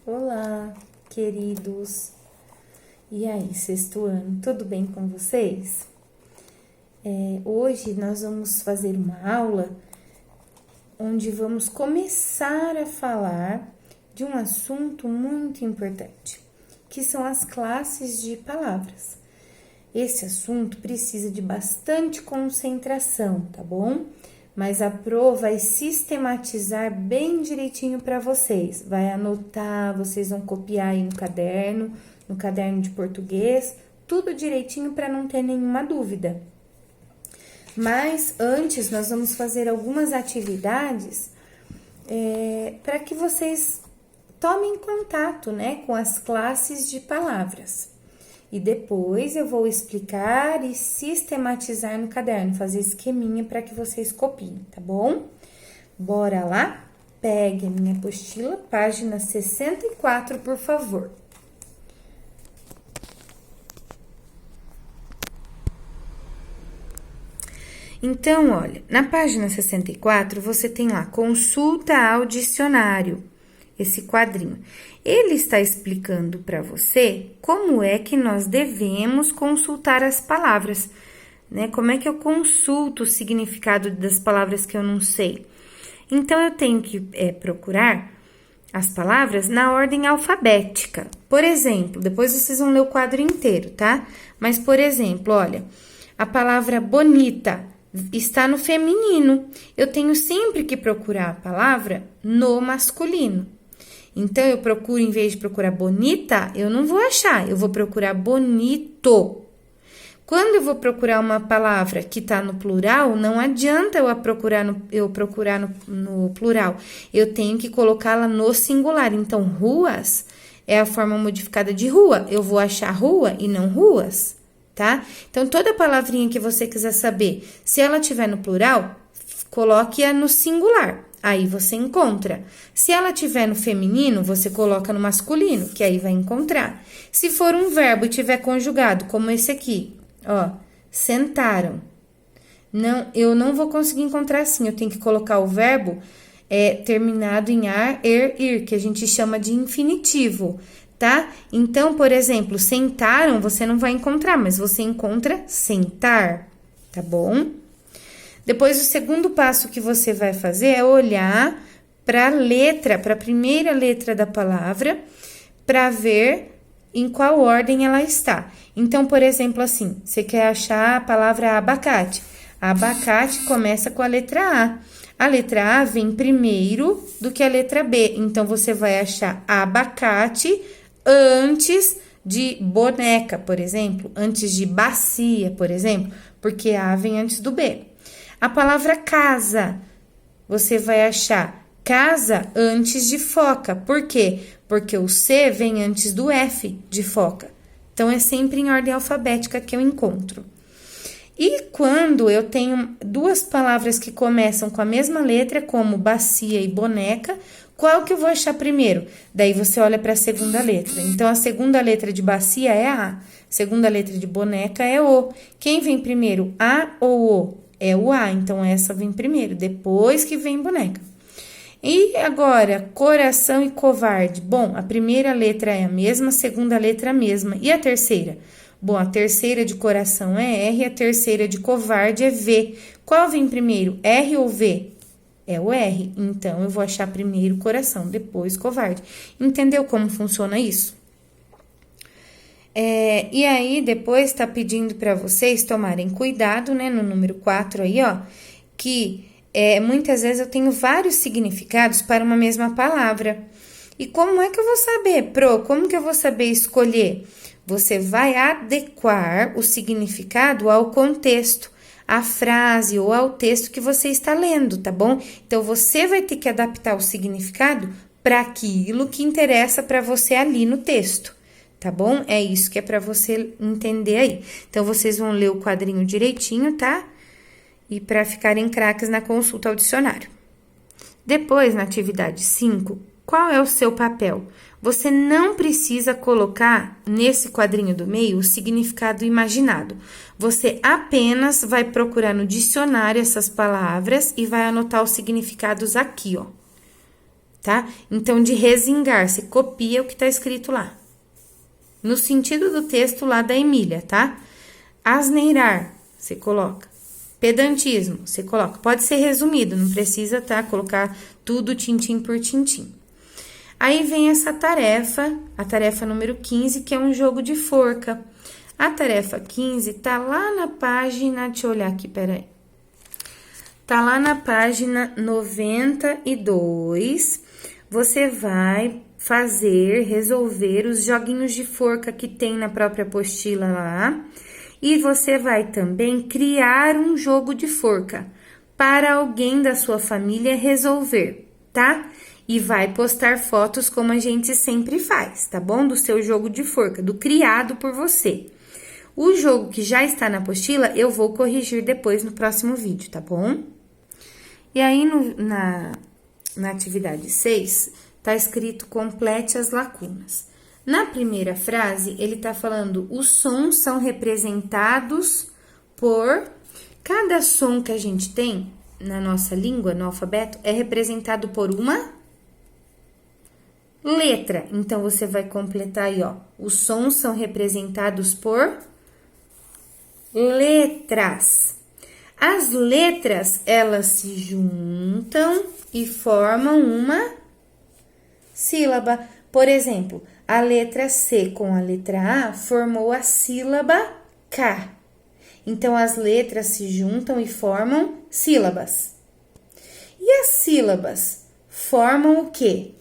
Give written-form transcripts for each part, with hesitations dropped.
Olá, queridos! E aí, sexto ano, tudo bem com vocês? Hoje nós vamos fazer uma aula onde vamos começar a falar de um assunto muito importante, que são as classes de palavras. Esse assunto precisa de bastante concentração, tá bom? Mas a Pro vai sistematizar bem direitinho para vocês. Vai anotar, vocês vão copiar aí no caderno de português, tudo direitinho para não ter nenhuma dúvida. Mas antes, nós vamos fazer algumas atividades para que vocês tomem contato, né, com as classes de palavras. E depois eu vou explicar e sistematizar no caderno, fazer esqueminha para que vocês copiem, tá bom? Bora lá? Pegue a minha apostila, página 64, por favor. Então, olha, na página 64, você tem lá, consulta ao dicionário, esse quadrinho. Ele está explicando para você como é que nós devemos consultar as palavras, né? Como é que eu consulto o significado das palavras que eu não sei. Então, eu tenho que procurar as palavras na ordem alfabética. Por exemplo, depois vocês vão ler o quadro inteiro, tá? Mas, por exemplo, olha, a palavra bonita está no feminino. Eu tenho sempre que procurar a palavra no masculino. Então, eu procuro, em vez de procurar bonita, eu não vou achar, eu vou procurar bonito. Quando eu vou procurar uma palavra que está no plural, não adianta eu procurar no plural. Eu tenho que colocá-la no singular. Então, ruas é a forma modificada de rua. Eu vou achar rua e não ruas, tá? Então, toda palavrinha que você quiser saber, se ela estiver no plural, coloque-a no singular. Aí você encontra. Se ela tiver no feminino, você coloca no masculino, que aí vai encontrar. Se for um verbo e tiver conjugado, como esse aqui, ó, sentaram. Não, eu não vou conseguir encontrar assim, eu tenho que colocar o verbo terminado em ar, ir, que a gente chama de infinitivo, tá? Então, por exemplo, sentaram, você não vai encontrar, mas você encontra sentar, tá bom? Depois, o segundo passo que você vai fazer é olhar para a letra, para a primeira letra da palavra, para ver em qual ordem ela está. Então, por exemplo, assim, você quer achar a palavra abacate. Abacate começa com a letra A. A letra A vem primeiro do que a letra B. Então, você vai achar abacate antes de boneca, por exemplo, antes de bacia, por exemplo, porque A vem antes do B. A palavra casa, você vai achar casa antes de foca. Por quê? Porque o C vem antes do F de foca. Então, é sempre em ordem alfabética que eu encontro. E quando eu tenho duas palavras que começam com a mesma letra, como bacia e boneca, qual que eu vou achar primeiro? Daí, você olha para a segunda letra. Então, a segunda letra de bacia é a A. Segunda letra de boneca é O. Quem vem primeiro, A ou O? É o A, então essa vem primeiro, depois que vem boneca. E agora, coração e covarde. Bom, a primeira letra é a mesma, a segunda letra é a mesma. E a terceira? Bom, a terceira de coração é R, a terceira de covarde é V. Qual vem primeiro, R ou V? É o R, então eu vou achar primeiro coração, depois covarde. Entendeu como funciona isso? E aí, depois tá pedindo para vocês tomarem cuidado, né, no número 4 aí, ó, que muitas vezes eu tenho vários significados para uma mesma palavra. E como é que eu vou saber, Pro? Como que eu vou saber escolher? Você vai adequar o significado ao contexto, à frase ou ao texto que você está lendo, tá bom? Então, você vai ter que adaptar o significado para aquilo que interessa para você ali no texto. Tá bom? É isso que é para você entender aí. Então, vocês vão ler o quadrinho direitinho, tá? E para ficarem craques na consulta ao dicionário. Depois, na atividade 5, qual é o seu papel? Você não precisa colocar nesse quadrinho do meio o significado imaginado. Você apenas vai procurar no dicionário essas palavras e vai anotar os significados aqui, ó. tá? Então, de resingar, você copia o que tá escrito lá. No sentido do texto lá da Emília, tá? Asneirar, você coloca. Pedantismo, você coloca. Pode ser resumido, não precisa, tá? Colocar tudo tintim por tintim. Aí vem essa tarefa, a tarefa número 15, que é um jogo de forca. A tarefa 15 tá lá na página, deixa eu olhar aqui, peraí. Tá lá na página 92. Você vai resolver os joguinhos de forca que tem na própria apostila lá. E você vai também criar um jogo de forca para alguém da sua família resolver, tá? E vai postar fotos como a gente sempre faz, tá bom? Do seu jogo de forca, do criado por você. O jogo que já está na apostila, eu vou corrigir depois no próximo vídeo, tá bom? E aí, na atividade 6, tá escrito complete as lacunas. Na primeira frase, ele tá falando, os sons são representados por... Cada som que a gente tem na nossa língua, no alfabeto, é representado por uma letra. Então, você vai completar aí, ó. Os sons são representados por letras. As letras, elas se juntam e formam uma sílaba. Por exemplo, a letra C com a letra A formou a sílaba K. Então, as letras se juntam e formam sílabas. E as sílabas formam o quê?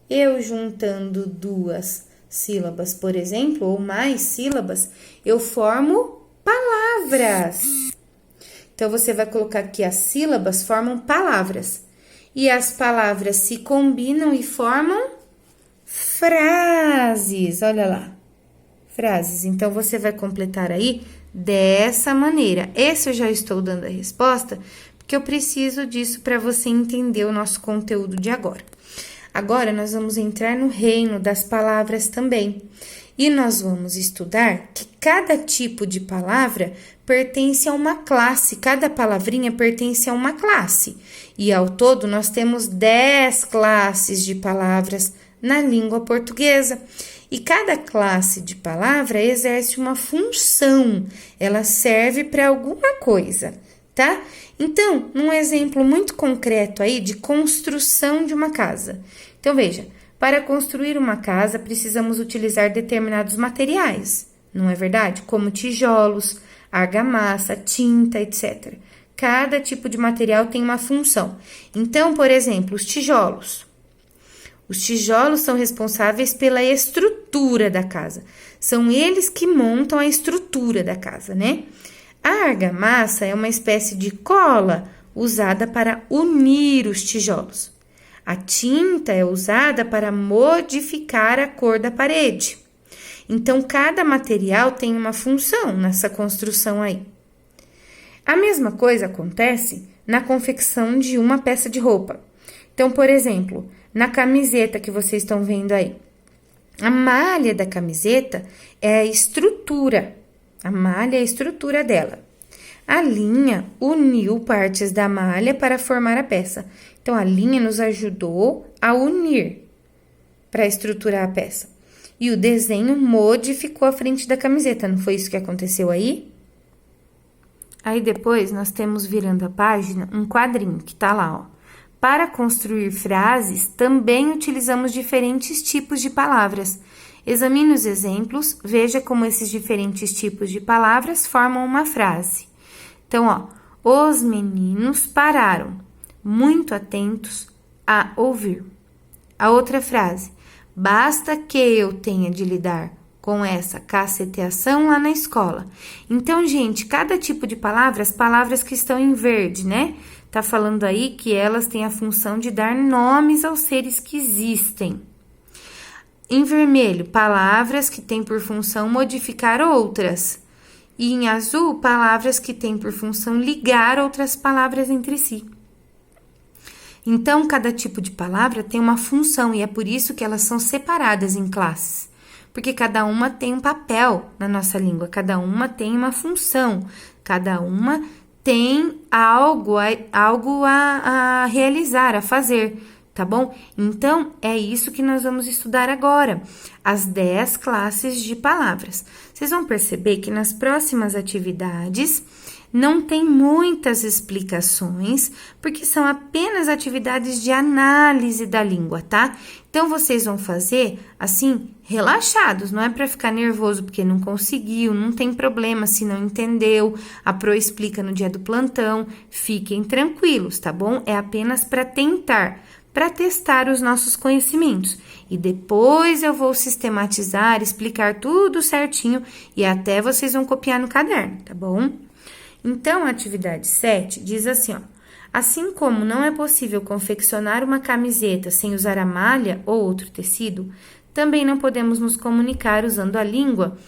Eu juntando duas sílabas, por exemplo, ou mais sílabas, eu formo palavras. Então, você vai colocar aqui, as sílabas formam palavras. E as palavras se combinam e formam frases. Olha lá, frases. Então, você vai completar aí dessa maneira. Esse eu já estou dando a resposta, porque eu preciso disso para você entender o nosso conteúdo de agora. Agora, nós vamos entrar no reino das palavras também. E nós vamos estudar que cada tipo de palavra pertence a uma classe. Cada palavrinha pertence a uma classe. E, ao todo, nós temos 10 classes de palavras na língua portuguesa. E cada classe de palavra exerce uma função. Ela serve para alguma coisa, tá? Então, num exemplo muito concreto aí de construção de uma casa. Então, veja, para construir uma casa, precisamos utilizar determinados materiais, não é verdade? Como tijolos, argamassa, tinta, etc. Cada tipo de material tem uma função. Então, por exemplo, os tijolos. Os tijolos são responsáveis pela estrutura da casa. São eles que montam a estrutura da casa, né? A argamassa é uma espécie de cola usada para unir os tijolos. A tinta é usada para modificar a cor da parede. Então, cada material tem uma função nessa construção aí. A mesma coisa acontece na confecção de uma peça de roupa. Então, por exemplo, na camiseta que vocês estão vendo aí, a malha da camiseta é a estrutura. A malha é a estrutura dela. A linha uniu partes da malha para formar a peça. Então, a linha nos ajudou a unir para estruturar a peça. E o desenho modificou a frente da camiseta, não foi isso que aconteceu aí? Aí, depois, nós temos, virando a página, um quadrinho que tá lá, ó. Para construir frases, também utilizamos diferentes tipos de palavras. Examine os exemplos, veja como esses diferentes tipos de palavras formam uma frase. Então, ó, os meninos pararam, muito atentos a ouvir. A outra frase, basta que eu tenha de lidar com essa caceteação lá na escola. Então, gente, cada tipo de palavras, palavras que estão em verde, né? Tá falando aí que elas têm a função de dar nomes aos seres que existem. Em vermelho, palavras que têm por função modificar outras. E em azul, palavras que têm por função ligar outras palavras entre si. Então, cada tipo de palavra tem uma função e é por isso que elas são separadas em classes. Porque cada uma tem um papel na nossa língua, cada uma tem uma função, cada uma tem algo a realizar, a fazer. tá bom? Então, é isso que nós vamos estudar agora, as 10 classes de palavras. Vocês vão perceber que nas próximas atividades não tem muitas explicações, porque são apenas atividades de análise da língua, tá? Então, vocês vão fazer, assim, relaxados, não é para ficar nervoso porque não conseguiu, não tem problema se não entendeu, a Pro explica no dia do plantão, fiquem tranquilos, tá bom? É apenas para tentar, para testar os nossos conhecimentos. E depois eu vou sistematizar, explicar tudo certinho e até vocês vão copiar no caderno, tá bom? Então, a atividade 7 diz assim, ó. Assim como não é possível confeccionar uma camiseta sem usar a malha ou outro tecido, também não podemos nos comunicar usando a língua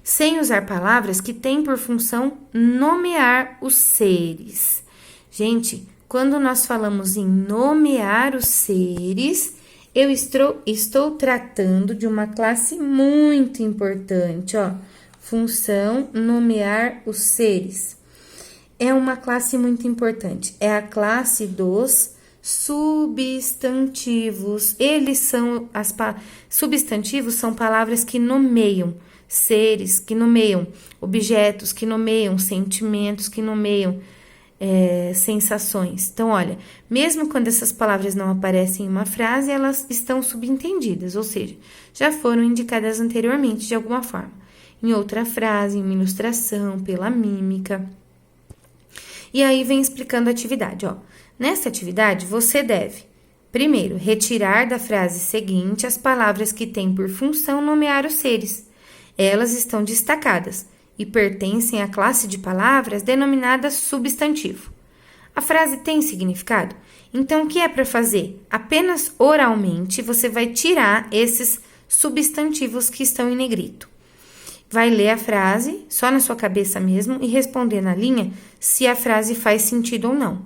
sem usar palavras que têm por função nomear os seres. Gente, quando nós falamos em nomear os seres, eu estou tratando de uma classe muito importante, ó. Função nomear os seres. É uma classe muito importante. É a classe dos substantivos. Substantivos são palavras que nomeiam seres, que nomeiam objetos, que nomeiam sentimentos, que nomeiam sensações. Então, olha, mesmo quando essas palavras não aparecem em uma frase, elas estão subentendidas, ou seja, já foram indicadas anteriormente de alguma forma. Em outra frase, em uma ilustração, pela mímica. E aí vem explicando a atividade, ó. Nessa atividade, você deve, primeiro, retirar da frase seguinte as palavras que têm por função nomear os seres. Elas estão destacadas e pertencem à classe de palavras denominada substantivo. A frase tem significado? Então, o que é para fazer? Apenas oralmente, você vai tirar esses substantivos que estão em negrito. Vai ler a frase, só na sua cabeça mesmo, e responder na linha se a frase faz sentido ou não.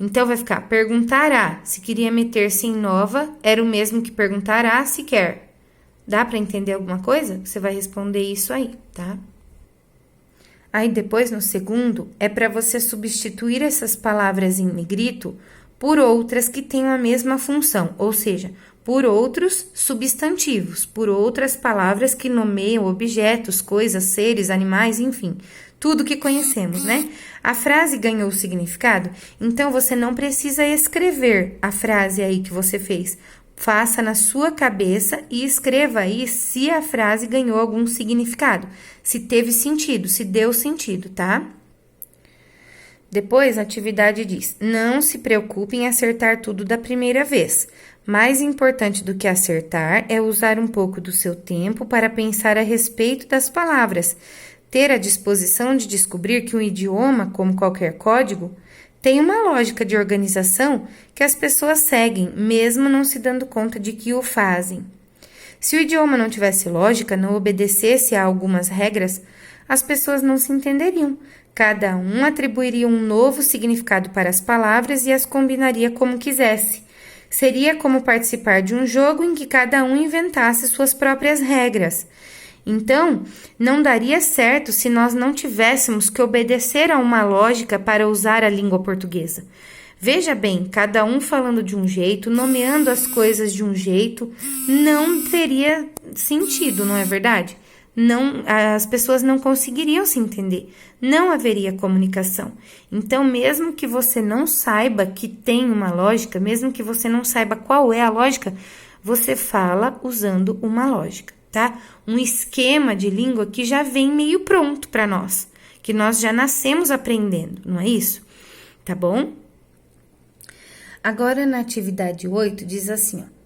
Então, vai ficar, perguntar a, se queria meter-se em nova, era o mesmo que perguntar a, se quer. Dá para entender alguma coisa? Você vai responder isso aí, tá? Aí, depois, no segundo, é para você substituir essas palavras em negrito por outras que tenham a mesma função, ou seja, por outros substantivos, por outras palavras que nomeiam objetos, coisas, seres, animais, enfim, tudo que conhecemos, né? A frase ganhou significado, então você não precisa escrever a frase aí que você fez. Faça na sua cabeça e escreva aí se a frase ganhou algum significado, se teve sentido, se deu sentido, tá? Depois, a atividade diz, não se preocupe em acertar tudo da primeira vez. Mais importante do que acertar é usar um pouco do seu tempo para pensar a respeito das palavras, ter a disposição de descobrir que um idioma, como qualquer código, tem uma lógica de organização que as pessoas seguem, mesmo não se dando conta de que o fazem. Se o idioma não tivesse lógica, não obedecesse a algumas regras, as pessoas não se entenderiam. Cada um atribuiria um novo significado para as palavras e as combinaria como quisesse. Seria como participar de um jogo em que cada um inventasse suas próprias regras. Então, não daria certo se nós não tivéssemos que obedecer a uma lógica para usar a língua portuguesa. Veja bem, cada um falando de um jeito, nomeando as coisas de um jeito, não teria sentido, não é verdade? Não, as pessoas não conseguiriam se entender, não haveria comunicação. Então, mesmo que você não saiba que tem uma lógica, mesmo que você não saiba qual é a lógica, você fala usando uma lógica, tá? Um esquema de língua que já vem meio pronto para nós, que nós já nascemos aprendendo, não é isso? Tá bom? Agora, na atividade 8, diz assim, ó.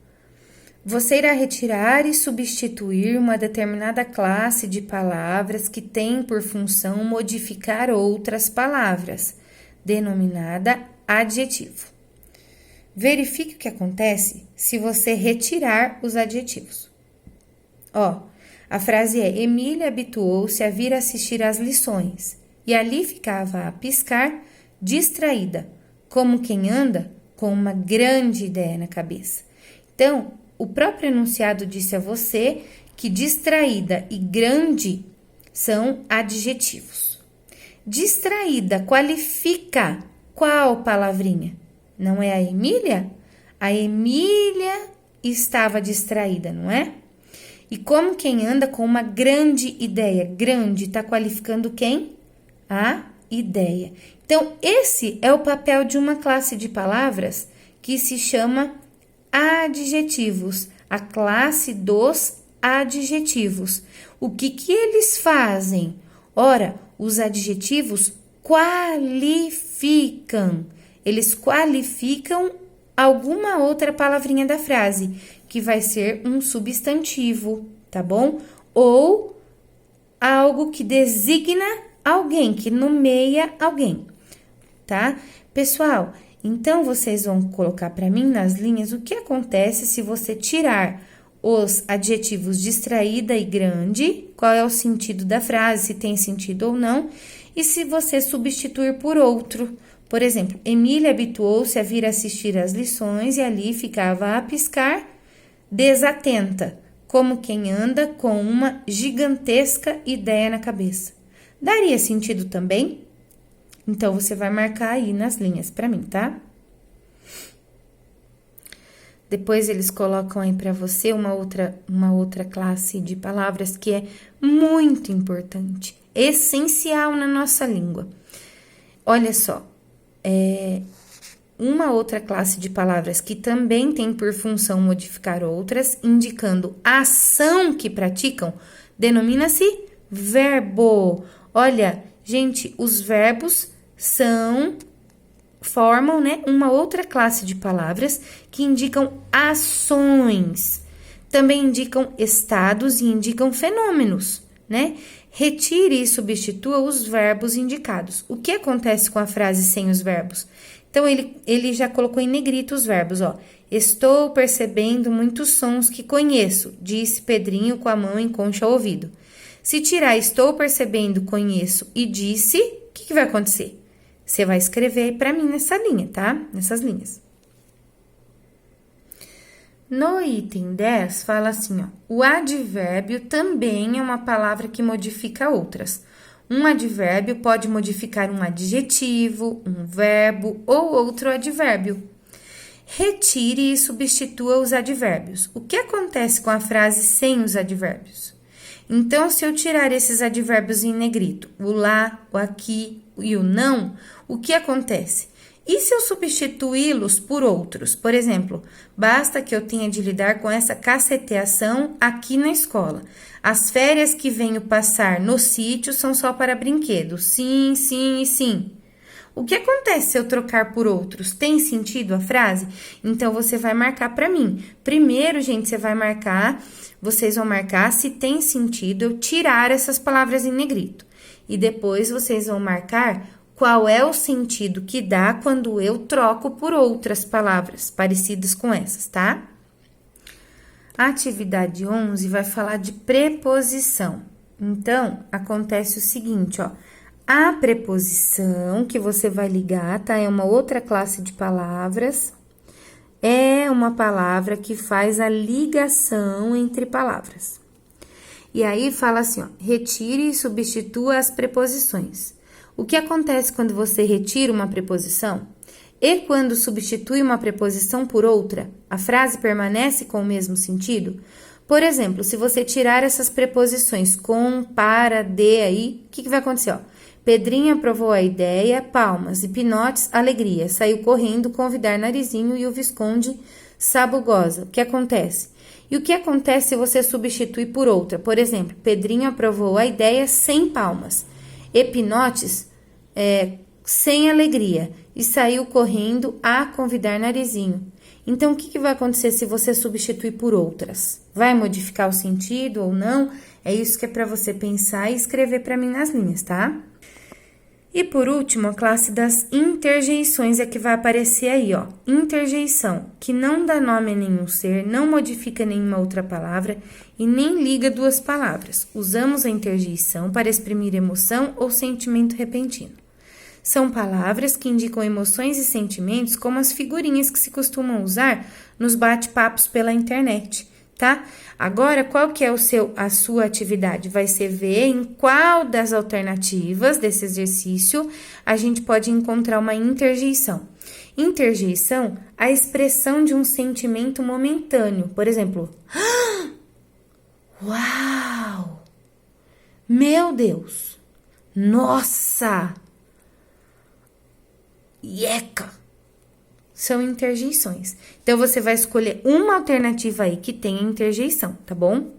Você irá retirar e substituir uma determinada classe de palavras que tem por função modificar outras palavras, denominada adjetivo. Verifique o que acontece se você retirar os adjetivos. Ó, a frase é: Emília habituou-se a vir assistir às lições e ali ficava a piscar, distraída, como quem anda com uma grande ideia na cabeça. Então, o próprio enunciado disse a você que distraída e grande são adjetivos. Distraída qualifica qual palavrinha? Não é a Emília? A Emília estava distraída, não é? E como quem anda com uma grande ideia, grande, está qualificando quem? A ideia. Então, esse é o papel de uma classe de palavras que se chama adjetivos, a classe dos adjetivos. O que eles fazem? Ora, os adjetivos qualificam. Eles qualificam alguma outra palavrinha da frase, que vai ser um substantivo, tá bom? Ou algo que designa alguém, que nomeia alguém, tá? Pessoal, então vocês vão colocar para mim nas linhas o que acontece se você tirar os adjetivos distraída e grande, qual é o sentido da frase, se tem sentido ou não, e se você substituir por outro. Por exemplo, Emília habituou-se a vir assistir às lições e ali ficava a piscar, desatenta, como quem anda com uma gigantesca ideia na cabeça. Daria sentido também? Então, você vai marcar aí nas linhas para mim, tá? Depois, eles colocam aí para você uma outra classe de palavras que é muito importante, essencial na nossa língua. Olha só, uma outra classe de palavras que também tem por função modificar outras, indicando a ação que praticam, denomina-se verbo. Olha, gente, os verbos formam, né, uma outra classe de palavras que indicam ações. Também indicam estados e indicam fenômenos, né? Retire e substitua os verbos indicados. O que acontece com a frase sem os verbos? Então, ele já colocou em negrito os verbos, ó. Estou percebendo muitos sons que conheço, disse Pedrinho com a mão em concha ao ouvido. Se tirar estou percebendo, conheço e disse, o que vai acontecer? Você vai escrever para mim nessa linha, tá? Nessas linhas. No item 10, fala assim, ó. O advérbio também é uma palavra que modifica outras. Um advérbio pode modificar um adjetivo, um verbo ou outro advérbio. Retire e substitua os advérbios. O que acontece com a frase sem os advérbios? Então, se eu tirar esses advérbios em negrito, o lá, o aqui e o não, o que acontece? E se eu substituí-los por outros? Por exemplo, basta que eu tenha de lidar com essa caceteação aqui na escola. As férias que venho passar no sítio são só para brinquedos. Sim, sim e sim. O que acontece se eu trocar por outros? Tem sentido a frase? Então, você vai marcar para mim. Primeiro, gente, vocês vão marcar se tem sentido eu tirar essas palavras em negrito. E depois, vocês vão marcar qual é o sentido que dá quando eu troco por outras palavras parecidas com essas, tá? A atividade 11 vai falar de preposição. Então, acontece o seguinte, ó. A preposição que você vai ligar, tá? É uma outra classe de palavras. É uma palavra que faz a ligação entre palavras. E aí, fala assim, ó. Retire e substitua as preposições. O que acontece quando você retira uma preposição? E quando substitui uma preposição por outra, a frase permanece com o mesmo sentido? Por exemplo, se você tirar essas preposições com, para, de, aí, o que vai acontecer? Ó? Pedrinho aprovou a ideia, palmas, e Pinotes, alegria. Saiu correndo convidar Narizinho e o Visconde Sabugosa. O que acontece? E o que acontece se você substitui por outra? Por exemplo, Pedrinho aprovou a ideia sem palmas. Epinotes, sem alegria, e saiu correndo a convidar Narizinho. Então, o que vai acontecer se você substituir por outras? Vai modificar o sentido ou não? É isso que é para você pensar e escrever para mim nas linhas, tá? E por último, a classe das interjeições é que vai aparecer aí, ó. Interjeição, que não dá nome a nenhum ser, não modifica nenhuma outra palavra e nem liga duas palavras. Usamos a interjeição para exprimir emoção ou sentimento repentino. São palavras que indicam emoções e sentimentos como as figurinhas que se costumam usar nos bate-papos pela internet, tá? Agora, qual que é a sua atividade? Vai ser ver em qual das alternativas desse exercício a gente pode encontrar uma interjeição. Interjeição, a expressão de um sentimento momentâneo. Por exemplo, uau! Meu Deus! Nossa! Eca! São interjeições. Então, você vai escolher uma alternativa aí que tenha interjeição, tá bom?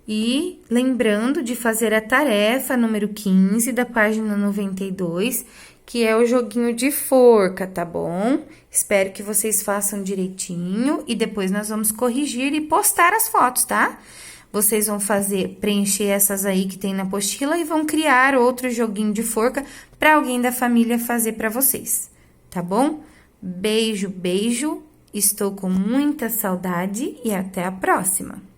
E lembrando de fazer a tarefa número 15 da página 92, que é o joguinho de forca, tá bom? Espero que vocês façam direitinho e depois nós vamos corrigir e postar as fotos, tá? Vocês vão preencher essas aí que tem na apostila e vão criar outro joguinho de forca para alguém da família fazer para vocês, tá bom? Beijo, beijo. Estou com muita saudade e até a próxima.